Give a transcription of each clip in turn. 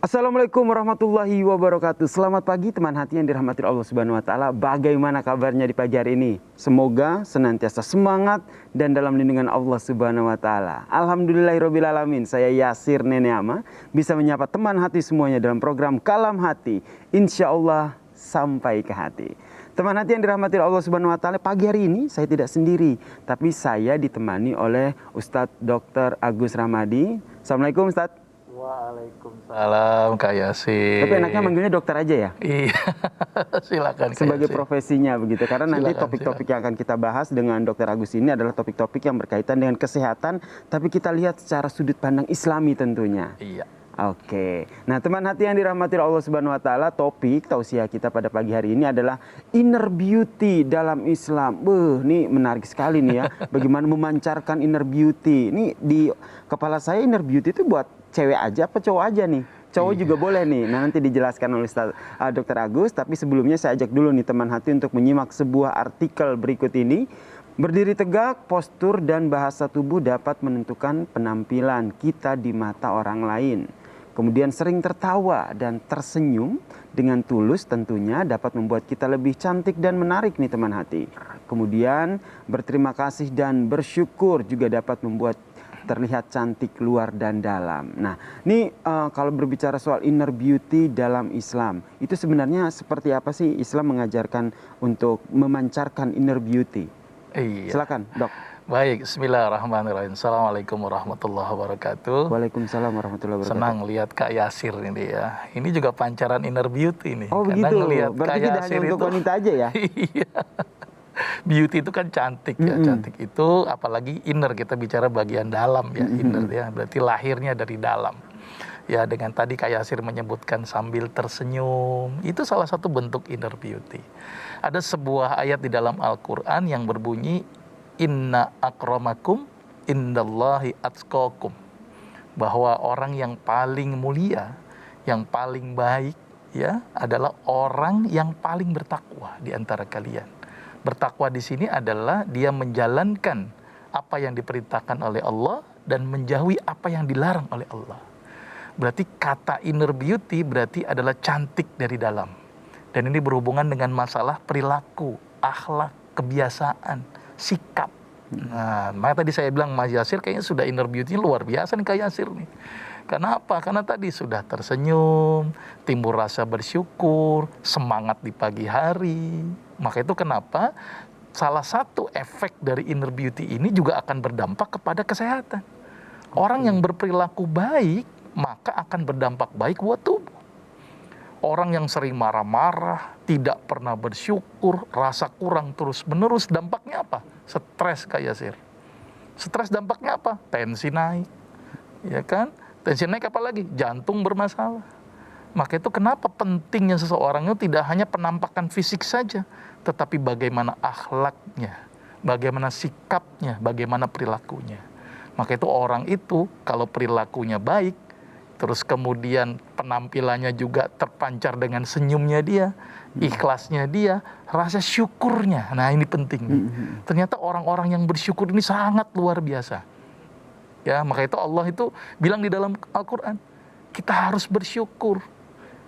Assalamualaikum warahmatullahi wabarakatuh. Selamat pagi teman hati yang dirahmati Allah Subhanahu wa taala. Bagaimana kabarnya di pagi hari ini? Semoga senantiasa semangat dan dalam lindungan Allah Subhanahu wa taala. Alhamdulillahirabbil alamin. Saya Yasir Neneama bisa menyapa teman hati semuanya dalam program Kalam Hati. Insya Allah sampai ke hati. Teman hati yang dirahmati Allah Subhanahu wa taala, pagi hari ini saya tidak sendiri, tapi saya ditemani oleh Ustadz Dr. Agus Ramadi. Assalamualaikum Ustadz. Waalaikumsalam Kak Yasir. Tapi enaknya manggilnya dokter aja ya? Iya, silakan Kak Sebagai Yasir. profesinya begitu. Karena nanti Silakan, topik-topik yang akan kita bahas dengan Dokter Agus ini adalah topik-topik yang berkaitan dengan kesehatan, tapi kita lihat secara sudut pandang Islami tentunya. Iya. Oke. Nah, teman hati yang dirahmati Allah Subhanahu wa taala, topik tausiah kita pada pagi hari ini adalah inner beauty dalam Islam. Ini menarik sekali nih ya. Bagaimana memancarkan inner beauty. Ini di kepala saya inner beauty itu buat cewek aja apa cowok aja nih? Cowok juga boleh nih. Nah, nanti dijelaskan oleh Dr. Agus, tapi sebelumnya saya ajak dulu nih teman hati untuk menyimak sebuah artikel berikut ini. Berdiri tegak, postur dan bahasa tubuh dapat menentukan penampilan kita di mata orang lain. Kemudian sering tertawa dan tersenyum dengan tulus tentunya dapat membuat kita lebih cantik dan menarik nih teman hati. Kemudian berterima kasih dan bersyukur juga dapat membuat terlihat cantik luar dan dalam. Nah, ini kalau berbicara soal inner beauty dalam Islam, itu sebenarnya seperti apa sih Islam mengajarkan untuk memancarkan inner beauty? Iya. Silakan, Dok. Baik, bismillahirrahmanirrahim. Assalamualaikum warahmatullahi wabarakatuh. Waalaikumsalam warahmatullahi wabarakatuh. Senang lihat Kak Yasir ini ya. Ini juga pancaran inner beauty nih. Oh Karena begitu, ngelihat berarti Kak tidak Yasir hanya untuk itu, wanita aja ya? Iya. Beauty itu kan cantik ya. Cantik itu apalagi inner, kita bicara bagian dalam ya. Inner ya, berarti lahirnya dari dalam. Ya, dengan tadi Kak Yasir menyebutkan sambil tersenyum, itu salah satu bentuk inner beauty. Ada sebuah ayat di dalam Al-Quran yang berbunyi, Inna akramakum indallahi atqakum. Bahwa orang yang paling mulia, yang paling baik ya adalah orang yang paling bertakwa di antara kalian. Bertakwa di sini adalah dia menjalankan apa yang diperintahkan oleh Allah dan menjauhi apa yang dilarang oleh Allah. Berarti kata inner beauty berarti adalah cantik dari dalam. Dan ini berhubungan dengan masalah perilaku, akhlak, kebiasaan, sikap. Nah, makanya tadi saya bilang Mas Yasir kayaknya sudah inner beauty luar biasa nih Kak Yasir nih. Karena apa? Karena tadi sudah tersenyum, timbul rasa bersyukur, semangat di pagi hari. Maka itu kenapa salah satu efek dari inner beauty ini juga akan berdampak kepada kesehatan. Orang yang berperilaku baik, maka akan berdampak baik buat tubuh. Orang yang sering marah-marah, tidak pernah bersyukur, rasa kurang terus-menerus, dampaknya apa? Stres Kak Yasir. Stres dampaknya apa? Tensi naik. Ya kan? Tensi naik apa lagi? Jantung bermasalah. Maka itu kenapa pentingnya seseorang itu tidak hanya penampakan fisik saja, tetapi bagaimana akhlaknya, bagaimana sikapnya, bagaimana perilakunya. Maka itu orang itu kalau perilakunya baik, terus kemudian penampilannya juga terpancar dengan senyumnya dia, ikhlasnya dia, rasa syukurnya. Nah ini penting. Ternyata orang-orang yang bersyukur ini sangat luar biasa. Ya, maka itu Allah itu bilang di dalam Al-Quran, kita harus bersyukur.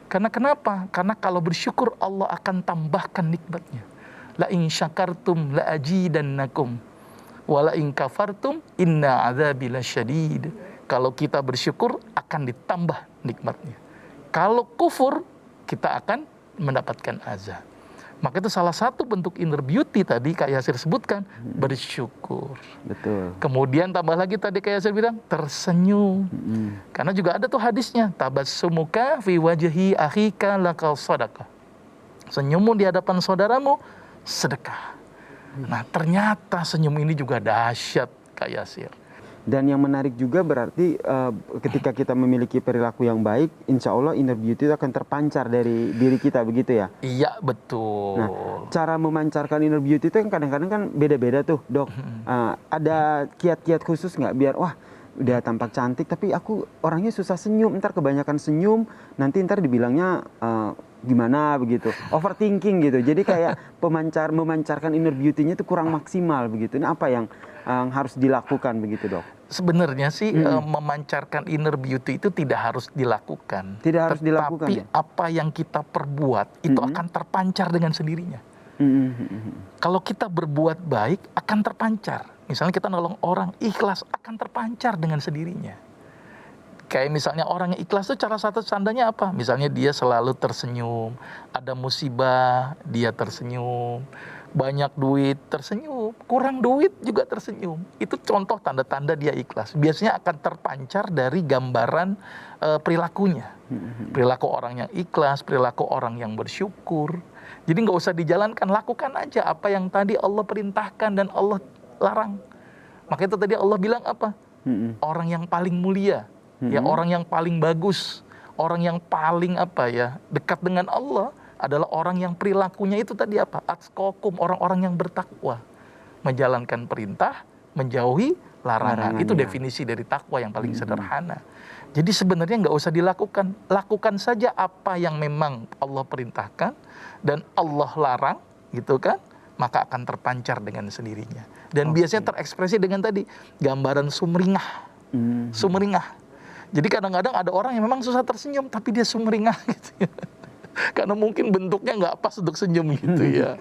Karena kenapa? Karena kalau bersyukur Allah akan tambahkan nikmatnya. La in syakartum la ajidannakum wa la in kafartum inna adzabi lasyadid. Kalau kita bersyukur akan ditambah nikmatnya. Kalau kufur kita akan mendapatkan azab. Maka itu salah satu bentuk inner beauty tadi Kak Yasir sebutkan, bersyukur. Betul. Kemudian tambah lagi tadi Kak Yasir bilang tersenyum. Karena juga ada tuh hadisnya, tabassumuka fi wajhi akhika lakal sadaqah. Senyummu di hadapan saudaramu sedekah. Nah, ternyata senyum ini juga dahsyat Kak Yasir. Dan yang menarik juga berarti ketika kita memiliki perilaku yang baik, insya Allah inner beauty itu akan terpancar dari diri kita, begitu ya? Iya, betul. Nah, cara memancarkan inner beauty itu kan kadang-kadang kan beda-beda tuh, Dok. Ada kiat-kiat khusus nggak biar, wah udah tampak cantik tapi aku orangnya susah senyum, ntar kebanyakan senyum, nanti ntar dibilangnya gimana begitu, overthinking gitu. Jadi kayak memancarkan inner beauty-nya itu kurang maksimal begitu. Ini apa yang yang harus dilakukan begitu, Dok? Sebenarnya sih memancarkan inner beauty itu tidak harus dilakukan. Tidak harus dilakukan, Tapi ya? apa yang kita perbuat itu akan terpancar dengan sendirinya. Kalau kita berbuat baik akan terpancar. Misalnya kita nolong orang, ikhlas akan terpancar dengan sendirinya. Kayak misalnya orang yang ikhlas itu cara satu tandanya apa? Misalnya dia selalu tersenyum, ada musibah dia tersenyum, banyak duit tersenyum, kurang duit juga tersenyum. Itu contoh tanda-tanda dia ikhlas. Biasanya akan terpancar dari gambaran perilakunya. Perilaku orang yang ikhlas, perilaku orang yang bersyukur. Jadi nggak usah dijalankan, lakukan aja apa yang tadi Allah perintahkan dan Allah larang. Makanya itu tadi Allah bilang apa? Orang yang paling mulia, ya orang yang paling bagus, orang yang paling apa ya dekat dengan Allah adalah orang yang perilakunya itu tadi apa? Atqakum, orang-orang yang bertakwa, menjalankan perintah, menjauhi larangan. Itu definisi dari takwa yang paling sederhana. Jadi sebenarnya nggak usah dilakukan, lakukan saja apa yang memang Allah perintahkan dan Allah larang, gitu kan? Maka akan terpancar dengan sendirinya. Dan biasanya terekspresi dengan tadi gambaran sumringah, sumringah. Jadi kadang-kadang ada orang yang memang susah tersenyum, tapi dia sumringah gitu ya. Karena mungkin bentuknya nggak pas untuk senyum gitu ya.